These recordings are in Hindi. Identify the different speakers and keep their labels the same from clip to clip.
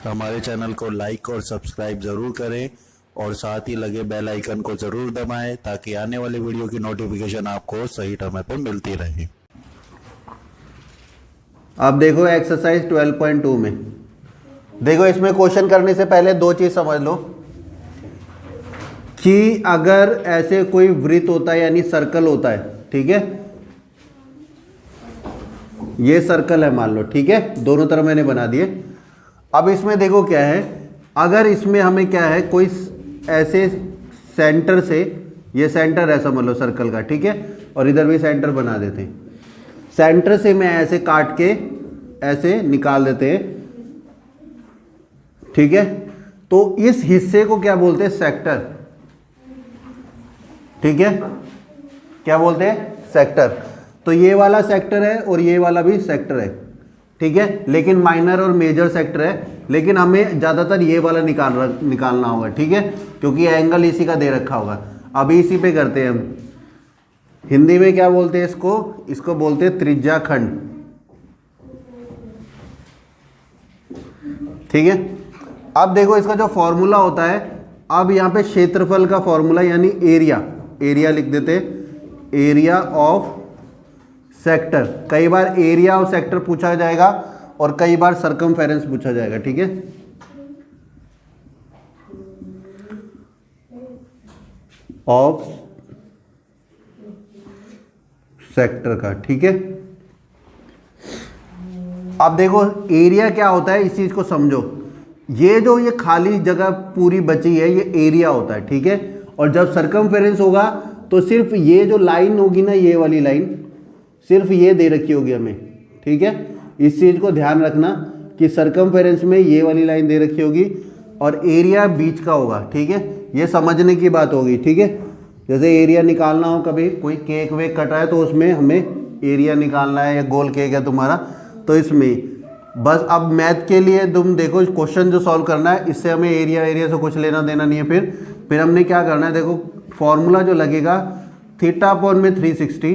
Speaker 1: हमारे चैनल को लाइक और सब्सक्राइब ज़रूर करें और साथ ही लगे बेल आइकन को ज़रूर दबाएं ताकि आने वाली वीडियो की नोटिफिकेशन आपको सही समय पर मिलती रहे।
Speaker 2: अब देखो एक्सरसाइज 12.2 में देखो, इसमें क्वेश्चन करने से पहले दो चीज समझ लो कि अगर ऐसे कोई वृत्त होता है यानी सर्कल होता है, ठीक है, ये सर्कल है मान लो, ठीक है, दोनों तरफ मैंने बना दिए। अब इसमें देखो क्या है, अगर इसमें हमें क्या है, कोई ऐसे सेंटर से, ये सेंटर है समझ लो सर्कल का, ठीक है, और इधर भी सेंटर बना देते हैं। सेंटर से मैं ऐसे काट के ऐसे निकाल देते हैं, ठीक है, तो इस हिस्से को क्या बोलते हैं, सेक्टर, ठीक है, क्या बोलते हैं, सेक्टर। तो ये वाला सेक्टर है और ये वाला भी सेक्टर है, ठीक है, लेकिन माइनर और मेजर सेक्टर है, लेकिन हमें ज़्यादातर ये वाला निकालना होगा, ठीक है, क्योंकि एंगल इसी का दे रखा होगा। अभी इसी पे करते हैं हम। हिंदी में क्या बोलते हैं इसको बोलते हैं त्रिज्याखंड, ठीक है। अब देखो इसका जो फॉर्मूला होता है, अब यहाँ पे क्षेत्रफल का फॉर्मूला यानी एरिया लिख देते हैं, एरिया ऑफ सेक्टर। कई बार एरिया ऑफ सेक्टर पूछा जाएगा और कई बार सर्कमफेरेंस पूछा जाएगा, ठीक है। ऑफ सेक्टर का, ठीक है। अब देखो एरिया क्या होता है, इस चीज को समझो। ये खाली जगह पूरी बची है, ये एरिया होता है, ठीक है। और जब सर्कमफेरेंस होगा तो सिर्फ ये जो लाइन होगी ना, ये वाली लाइन सिर्फ ये दे रखी होगी हमें, ठीक है। इस चीज को ध्यान रखना कि सर्कमफेरेंस में ये वाली लाइन दे रखी होगी और एरिया बीच का होगा, ठीक है। ये समझने की बात होगी, ठीक है। जैसे एरिया निकालना हो, कभी कोई केक वेक कट रहा है तो उसमें हमें एरिया निकालना है, या गोल केक है तुम्हारा, तो इसमें बस अब मैथ के लिए तुम देखो क्वेश्चन जो सॉल्व करना है, इससे हमें एरिया से कुछ लेना देना नहीं है। फिर हमने क्या करना है, देखो फॉर्मूला जो लगेगा थीटा अपॉन में 360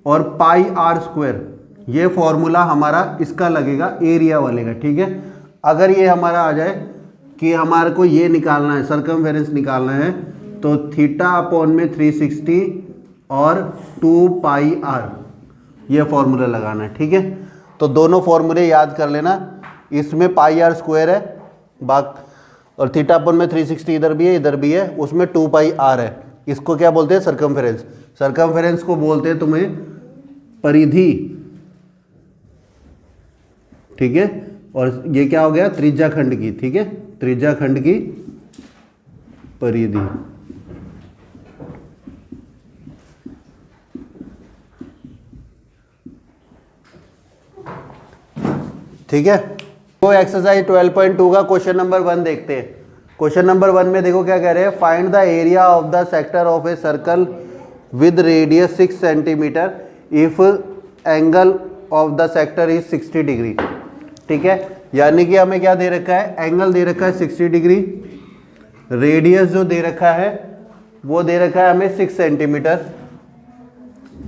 Speaker 2: और पाई आर स्क्वायर, ये फॉर्मूला हमारा इसका लगेगा एरिया वाले का, ठीक है। अगर ये हमारा आ जाए कि हमारे को ये निकालना है, सर्कमफेरेंस निकालना है, तो थीटा अपॉन में 360 और 2 पाई आर, ये फॉर्मूला लगाना है, ठीक है। तो दोनों फॉर्मूले याद कर लेना, इसमें पाई आर स्क्वायर है और थीटा अपॉन में 360 इधर भी है इधर भी है, उसमें 2 पाई आर है। इसको क्या बोलते हैं, सर्कमफेरेंस। सर्कमफेरेंस को बोलते हैं तुम्हें परिधि, ठीक है। और ये क्या हो गया, त्रिज्याखंड की, ठीक है, त्रिज्याखंड की परिधि। ठीक है। तो एक्सरसाइज 12.2 का क्वेश्चन नंबर 1 देखते हैं। क्वेश्चन नंबर 1 में देखो क्या कह रहे हैं, find the area of the sector of a circle with radius 6 centimetre if angle of the sector is 60 degree, ठीक है। यानी कि हमें क्या दे रखा है, एंगल दे रखा है 60 डिग्री, रेडियस जो दे रखा है वो दे रखा है हमें 6 सेंटीमीटर,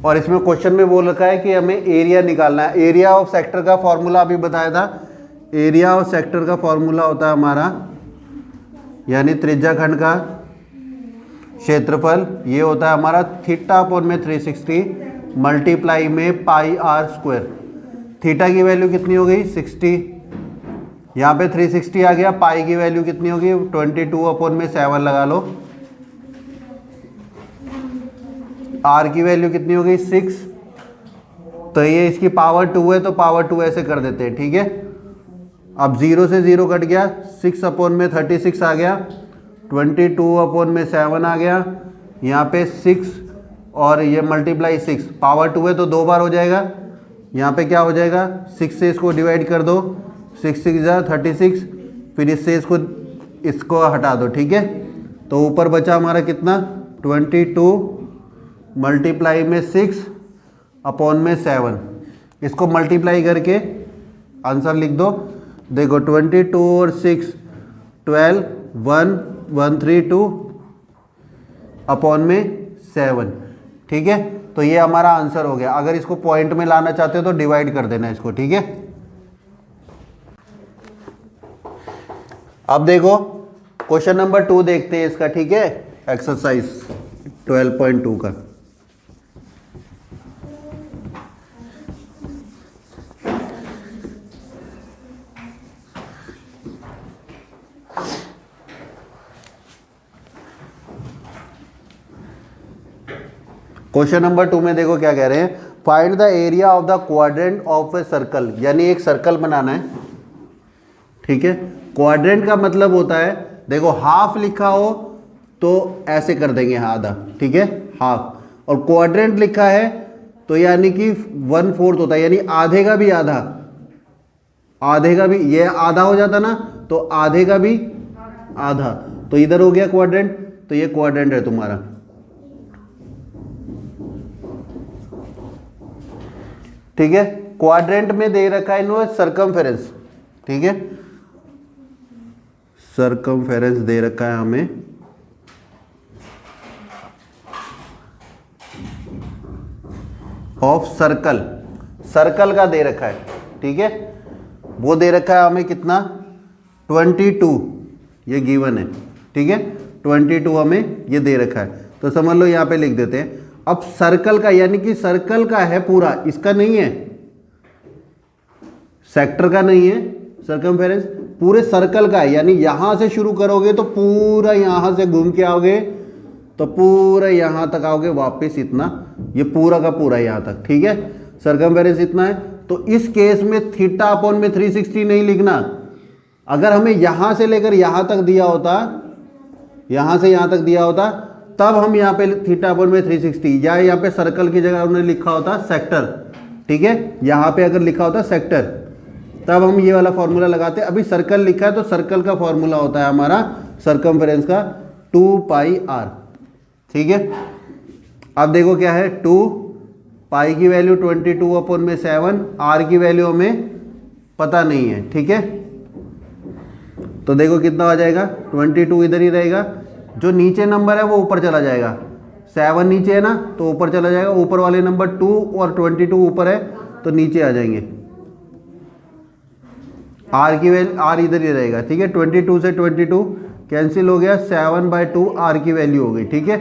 Speaker 2: और इसमें क्वेश्चन में बोल रखा है कि हमें एरिया निकालना है। एरिया ऑफ सेक्टर का फॉर्मूला अभी बताया था, एरिया ऑफ सेक्टर का फॉर्मूला होता है हमारा, यानी त्रिज्याखंड का क्षेत्रफल, ये होता है हमारा थीटा अपॉन में 360 मल्टीप्लाई में पाई आर स्क्वायर। थीटा की वैल्यू कितनी हो गई, 60, यहाँ पे 360 आ गया, पाई की वैल्यू कितनी होगी, 22 अपॉन में 7 लगा लो, आर की वैल्यू कितनी हो गई, 6, तो ये इसकी पावर 2 है तो पावर 2 ऐसे कर देते हैं, ठीक है। अब 0 से 0 कट गया, 6 अपॉन में 36 आ गया, 22 अपॉन में 7 आ गया, यहाँ पे 6 और ये मल्टीप्लाई 6, पावर 2 है तो 2 बार हो जाएगा, यहाँ पे क्या हो जाएगा, 6 से इसको डिवाइड कर दो, 6 6 जा 36, फिर इससे इसको हटा दो, ठीक है। तो ऊपर बचा हमारा कितना, 22 मल्टीप्लाई में 6 अपॉन में 7, इसको मल्टीप्लाई करके आंसर लिख दो। देखो 22 और 6 12 1 132 अपॉन में 7, ठीक है। तो ये हमारा आंसर हो गया। अगर इसको पॉइंट में लाना चाहते हो तो डिवाइड कर देना इसको, ठीक है। अब देखो क्वेश्चन नंबर 2 देखते हैं इसका, ठीक है, एक्सरसाइज 12.2 का। क्वेश्चन नंबर 2 में देखो क्या कह रहे हैं, find the area of the quadrant of a circle, यानी एक सर्कल बनाना है, ठीक है। क्वाड्रेंट का मतलब होता है, देखो हाफ लिखा हो तो ऐसे कर देंगे आधा, ठीक है, हाफ, और क्वाड्रेंट लिखा है तो यानी कि 1/4 होता है, यानी आधे का भी आधा, आधे का भी, ये आधा हो जाता ना तो आधे का भी आधा, तो इधर हो गया क्वाड्रेंट, तो ये क्वाड्रेंट है तुम्हारा, ठीक है। क्वाड्रेंट में दे रखा है इन्होंने सर्कमफेरेंस, ठीक है, सर्कमफेरेंस दे रखा है हमें, ऑफ सर्कल, सर्कल का दे रखा है, ठीक है, वो दे रखा है हमें कितना 22, ये गिवन है, ठीक है, 22 हमें ये दे रखा है, तो समझ लो यहां पे लिख देते हैं। अब सर्कल का, यानी कि सर्कल का है पूरा, इसका नहीं है, सेक्टर का नहीं है, सर्कमफेरेंस पूरे सर्कल का है, यानी यहां से शुरू करोगे तो पूरा यहां से घूम के आओगे तो पूरा यहां तक आओगे वापस, इतना, ये पूरा का पूरा यहां तक, ठीक है, सर्कमफेरेंस इतना है। तो इस केस में θ/में 360 नहीं लिखना, अगर हमें यहां से लेकर यहां तक दिया होता, यहां से यहां तक दिया होता, तब हम यहाँ पे θ/में 360, या यहाँ पे सर्कल की जगह उन्होंने लिखा होता सेक्टर, ठीक है, यहाँ पे अगर लिखा होता सेक्टर तब हम ये वाला फॉर्मूला लगाते। अभी सर्कल लिखा है तो सर्कल का फॉर्मूला होता है हमारा सर्कमफेरेंस का 2πr, ठीक है। अब देखो क्या है, 2 पाई की वैल्यू 22/7, आर की वैल्यू हमें पता नहीं है, ठीक है, तो देखो कितना आ जाएगा, 22 इधर ही रहेगा, जो नीचे नंबर है वो ऊपर चला जाएगा, 7 नीचे है ना तो ऊपर चला जाएगा, ऊपर वाले नंबर 2 और 22 ऊपर है तो नीचे आ जाएंगे, आर की वैल्यू, आर इधर ही रहेगा, ठीक है, 22 से 22 कैंसिल हो गया, 7/2 आर की वैल्यू हो गई, ठीक है,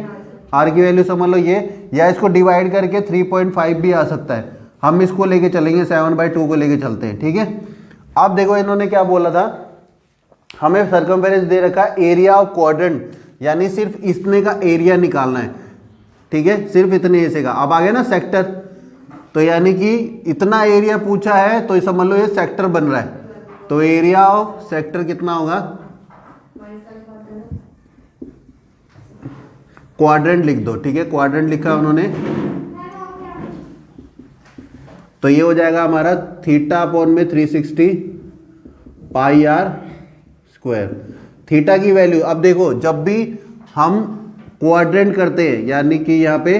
Speaker 2: आर की वैल्यू समझ लो ये, या इसको डिवाइड करके 3.5 भी आ सकता है, हम इसको लेके चलेंगे, 7/2 को लेके चलते हैं, ठीक है। अब देखो इन्होंने क्या बोला था, हमें सर्कमफेरेंस दे रखा एरिया ऑफ क्वाड्रेंट, यानी सिर्फ इतने का एरिया निकालना है, ठीक है, सिर्फ इतने ऐसे का। अब आ गया ना सेक्टर, तो यानी कि इतना एरिया पूछा है तो समझ लो ये सेक्टर बन रहा है, तो एरिया ऑफ सेक्टर कितना होगा, क्वाड्रेंट लिख दो, ठीक है, क्वाड्रेंट लिखा उन्होंने, तो ये हो जाएगा हमारा θ/में 360 πr²। थीटा की वैल्यू, अब देखो जब भी हम क्वाड्रेंट करते हैं, यानी कि यहाँ पे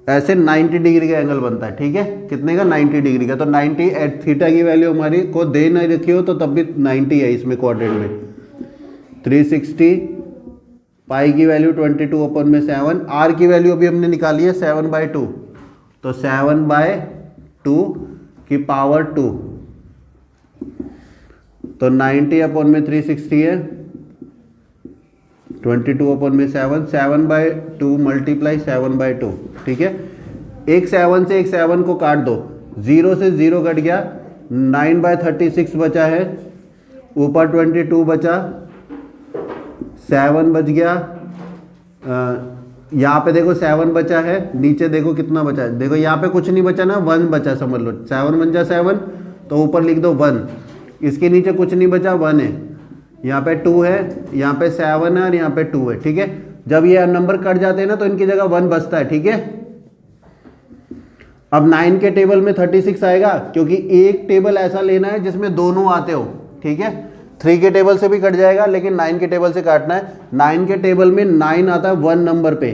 Speaker 2: ऐसे 90 डिग्री का एंगल बनता है, ठीक है, कितने का, 90 डिग्री का, तो 90 थीटा की वैल्यू हमारी को दे नहीं रखी हो तो तब भी 90 है इसमें क्वाड्रेंट में, 360 पाई की वैल्यू 22/7, आर की वैल्यू अभी हमने निकाली है 7/2, तो 7/2 की पावर 2, तो 90/में 360 है, 22/7, 7/2 मल्टीप्लाई 7/2, ठीक है, एक 7 से एक 7 को काट दो, 0 से 0 कट गया, 9/36 बचा है, ऊपर 22 बचा, 7 बच गया, यहाँ पे देखो 7 बचा है, नीचे देखो कितना बचा है, देखो यहाँ पे कुछ नहीं बचा ना, 1 बचा, समझ लो 7 बन जा 7, तो ऊपर लिख दो 1, इसके नीचे कुछ नहीं बचा, 1 है, यहाँ पे 2 है, यहाँ पे 7 है और यहाँ पे 2 है, ठीक है। जब ये नंबर कट जाते हैं ना तो इनकी जगह 1 बचता है, ठीक है। अब 9 के टेबल में 36 आएगा, क्योंकि एक टेबल ऐसा लेना है जिसमें दोनों आते हो, ठीक है। 3 के टेबल से भी कट जाएगा, लेकिन 9 के टेबल से काटना है। 9 के टेबल में 9 आता है 1 नंबर पे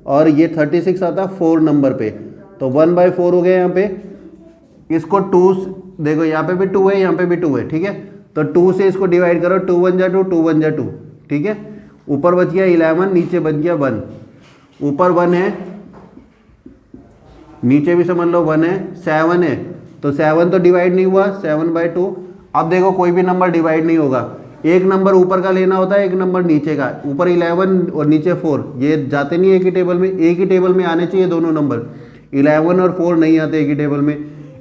Speaker 2: और ये 36 आता है 4 नंबर पे, तो 1/4 हो गया यहाँ पे। इसको 2 देखो, यहाँ पे भी 2 है, यहाँ पे भी 2 है, ठीक है, तो 2 से इसको डिवाइड करो, 2 1 जा 2, 2 1 जा 2, ठीक है। ऊपर बच गया 11, नीचे बच गया 1, ऊपर 1 है, नीचे भी समझ लो 1 है, 7 है, तो 7 तो डिवाइड नहीं हुआ, 7/2, अब देखो कोई भी नंबर डिवाइड नहीं होगा, एक नंबर ऊपर का लेना होता है, एक नंबर नीचे का। ऊपर 11 और नीचे 4, ये जाते नहीं एक ही टेबल में, एक ही टेबल में आने चाहिए दोनों नंबर। 11 और 4 नहीं आते एक ही टेबल में,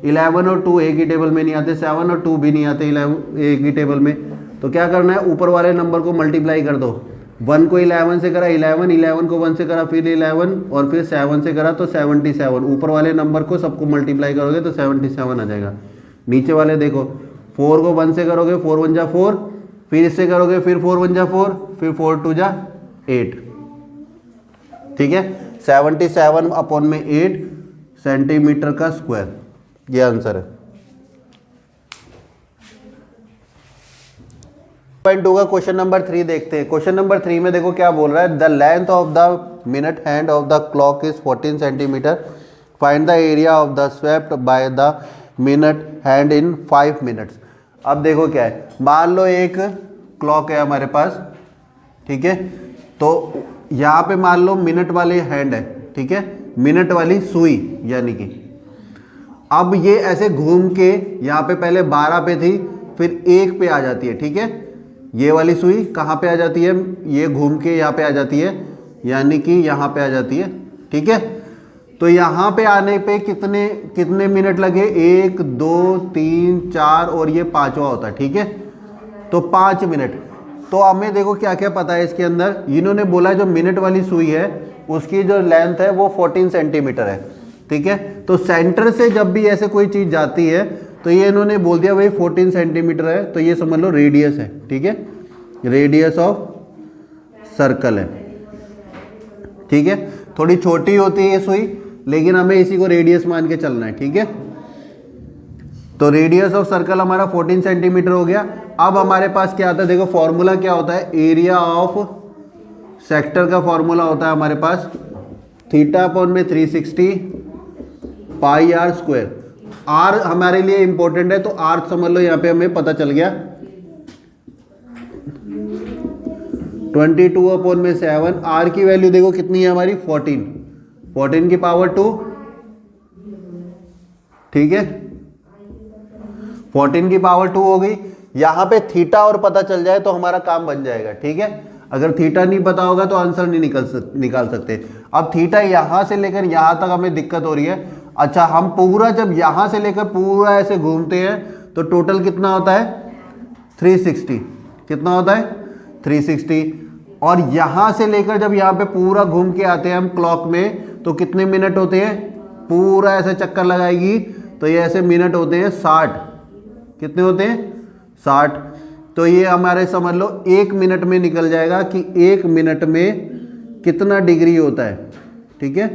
Speaker 2: 11 और 2 एक ही टेबल में नहीं आते, 7 और 2 भी नहीं आते 11 एक ही टेबल में। तो क्या करना है, ऊपर वाले नंबर को मल्टीप्लाई कर दो। 1 को 11 से करा 11, 11 को 1 से करा फिर 11 और फिर 7 से करा तो 77। ऊपर वाले नंबर को सबको मल्टीप्लाई करोगे तो 77 आ जाएगा। नीचे वाले देखो, 4 को 1 से करोगे 4 1 जा 4, फिर इससे करोगे फिर 4 1 जा 4, फिर 4 2 जा 8। ठीक है, 77 अपॉन में 8 सेंटीमीटर का स्क्वायर, ये आंसर है। पॉइंट 2 का क्वेश्चन नंबर 3 देखते हैं। क्वेश्चन नंबर 3 में देखो क्या बोल रहा है, the length of the minute hand of the clock is 14 centimetre, find the area of the swept by the minute hand in 5 minutes. अब देखो क्या है, मान लो एक क्लॉक है हमारे पास, ठीक है, तो यहाँ पे मान लो मिनट वाले हैंड है, ठीक है, मिनट वाली सुई यानी कि। अब ये ऐसे घूम के यहाँ पे पहले 12 पे थी, फिर 1 पे आ जाती है, ठीक है। ये वाली सुई कहाँ पे आ जाती है, ये घूम के यहाँ पे आ जाती है, यानी कि यहाँ पे आ जाती है, ठीक है। तो यहाँ पे आने पे कितने कितने मिनट लगे, 1 2 3 4 और ये 5वां होता है, ठीक है, तो 5 मिनट। तो हमें देखो क्या क्या पता है इसके अंदर, इन्होंने बोला जो मिनट वाली सुई है उसकी जो लेंथ है वो 14 सेंटीमीटर है, ठीक है। तो सेंटर से जब भी ऐसे कोई चीज़ जाती है तो ये इन्होंने बोल दिया भाई 14 सेंटीमीटर है, तो ये समझ लो रेडियस है, ठीक है, रेडियस ऑफ सर्कल है, ठीक है। थोड़ी छोटी होती है ये सुई, लेकिन हमें इसी को रेडियस मान के चलना है, ठीक है। तो रेडियस ऑफ सर्कल हमारा 14 सेंटीमीटर हो गया। अब हमारे पास क्या आता है, देखो फॉर्मूला क्या होता है, एरिया ऑफ सेक्टर का फॉर्मूला होता है हमारे पास थीटा अपॉन में 360 पाई आर स्क्वायर। आर हमारे लिए इंपॉर्टेंट है, तो आर समझ लो यहाँ पे हमें पता चल गया 22 अपॉन में 7। आर की वैल्यू देखो कितनी है हमारी 14 की पावर 2, ठीक है, 14 की पावर 2 हो गई। यहाँ पे थीटा और पता चल जाए तो हमारा काम बन जाएगा, ठीक है। अगर थीटा नहीं पता होगा तो आंसर नहीं निकाल सकते। अब थीटा यहाँ से लेकर यहाँ तक हमें दिक्कत हो रही है। अच्छा, हम पूरा जब यहाँ से लेकर पूरा ऐसे घूमते हैं तो टोटल कितना होता है 360, कितना होता है 360। और यहाँ से लेकर जब यहाँ पे पूरा घूम के आते हैं हम क्लॉक में तो कितने मिनट होते हैं, पूरा ऐसे चक्कर लगाएगी तो ये ऐसे मिनट होते हैं 60। कितने होते हैं 60। तो ये हमारे समझ लो 1 मिनट में निकल जाएगा कि 1 मिनट में कितना डिग्री होता है, ठीक है।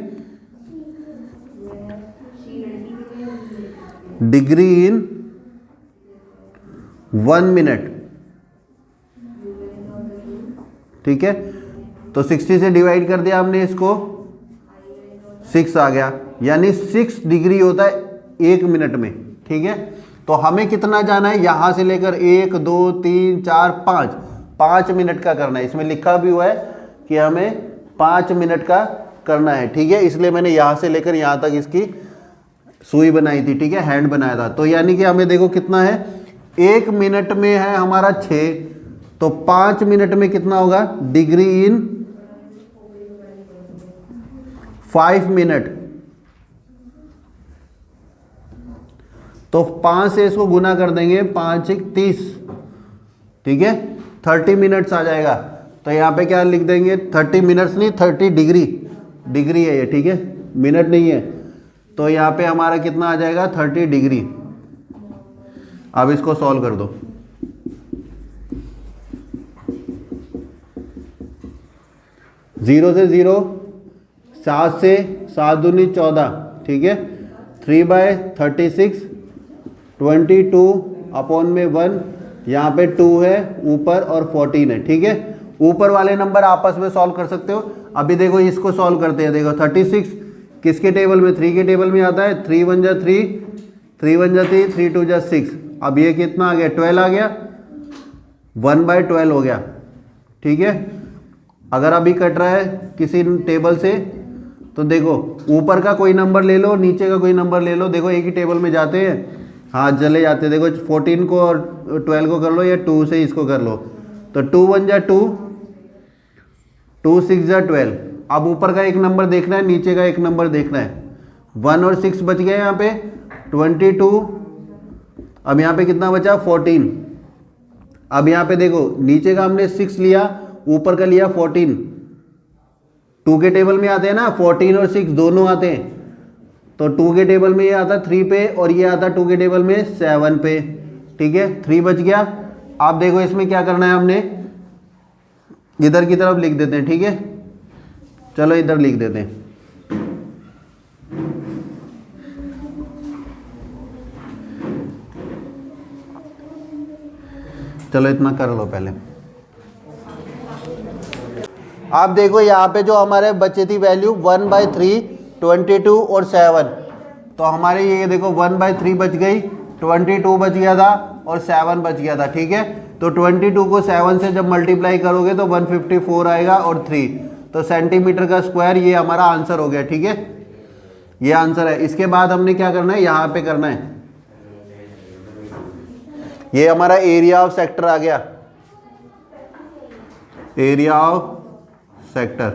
Speaker 2: डिग्री इन 1 मिनट, ठीक है। तो 60 से डिवाइड कर दिया हमने इसको, 6 आ गया, यानी 6 डिग्री होता है 1 मिनट में, ठीक है। तो हमें कितना जाना है, यहां से लेकर 1 2 3 4 5 मिनट का करना है। इसमें लिखा भी हुआ है कि हमें 5 मिनट का करना है, ठीक है। इसलिए मैंने यहां से लेकर यहां तक इसकी सुई बनाई थी, ठीक है, हैंड बनाया था। तो यानी कि हमें देखो कितना है, 1 मिनट में है हमारा 6, तो 5 मिनट में कितना होगा, डिग्री इन 5 मिनट। तो 5 से इसको गुना कर देंगे, 5 1 30, ठीक है, 30 मिनट्स आ जाएगा। तो यहाँ पे क्या लिख देंगे, 30 मिनट्स नहीं 30 डिग्री है ये, ठीक है, मिनट नहीं है। तो यहाँ पे हमारा कितना आ जाएगा 30 डिग्री। अब इसको सॉल्व कर दो। 0 से 0, 7 से 7 दूनी 14, ठीक है, 3/36, 22 अपॉन में 1, यहाँ पे 2 है ऊपर और 14 है, ठीक है। ऊपर वाले नंबर आपस में सॉल्व कर सकते हो। अभी देखो इसको सॉल्व करते हैं। देखो 36 किसके टेबल में, 3 के टेबल में आता है, 3 1 जा 3, 3 1 जा 3, 3 2 जा 6। अब ये कितना आ गया, 12 आ गया, 1/12 हो गया, ठीक है। अगर अभी कट रहा है किसी टेबल से तो देखो ऊपर का कोई नंबर ले लो, नीचे का कोई नंबर ले लो, देखो एक ही टेबल में जाते हैं, हाँ चले जाते हैं। देखो 14 को और 12 को कर लो या 2 से इसको कर लो। तो 2 1 जा 2, 2 6 जा 12। अब ऊपर का एक नंबर देखना है, नीचे का एक नंबर देखना है। 1 और 6 बच गए यहाँ पे 22। अब यहाँ पे कितना बचा 14। अब यहाँ पे देखो नीचे का हमने 6 लिया, ऊपर का लिया 14। 2 के टेबल में आते हैं ना 14 और 6 दोनों आते हैं। तो 2 के टेबल में ये आता 3 पे और ये आता 2 के टेबल में 7 पे। ठीक है, 3 बच गया। आप देखो इसमें क्या करना है, हमने इधर की तरफ लिख देते हैं। ठीक है, चलो इधर लिख देते हैं। चलो इतना कर लो पहले। आप देखो यहाँ पे जो हमारे बचे थी वैल्यू 1/3, 22 और 7। तो हमारे ये देखो 1/3 बच गई, 22 बच गया था और 7 बच गया था। ठीक है, तो 22 को 7 से जब मल्टीप्लाई करोगे तो 154 आएगा और 3, तो सेंटीमीटर का स्क्वायर ये हमारा आंसर हो गया। ठीक है, ये आंसर है। इसके बाद हमने क्या करना है, यहाँ पे करना है, ये हमारा एरिया ऑफ सेक्टर आ गया, एरिया ऑफ सेक्टर।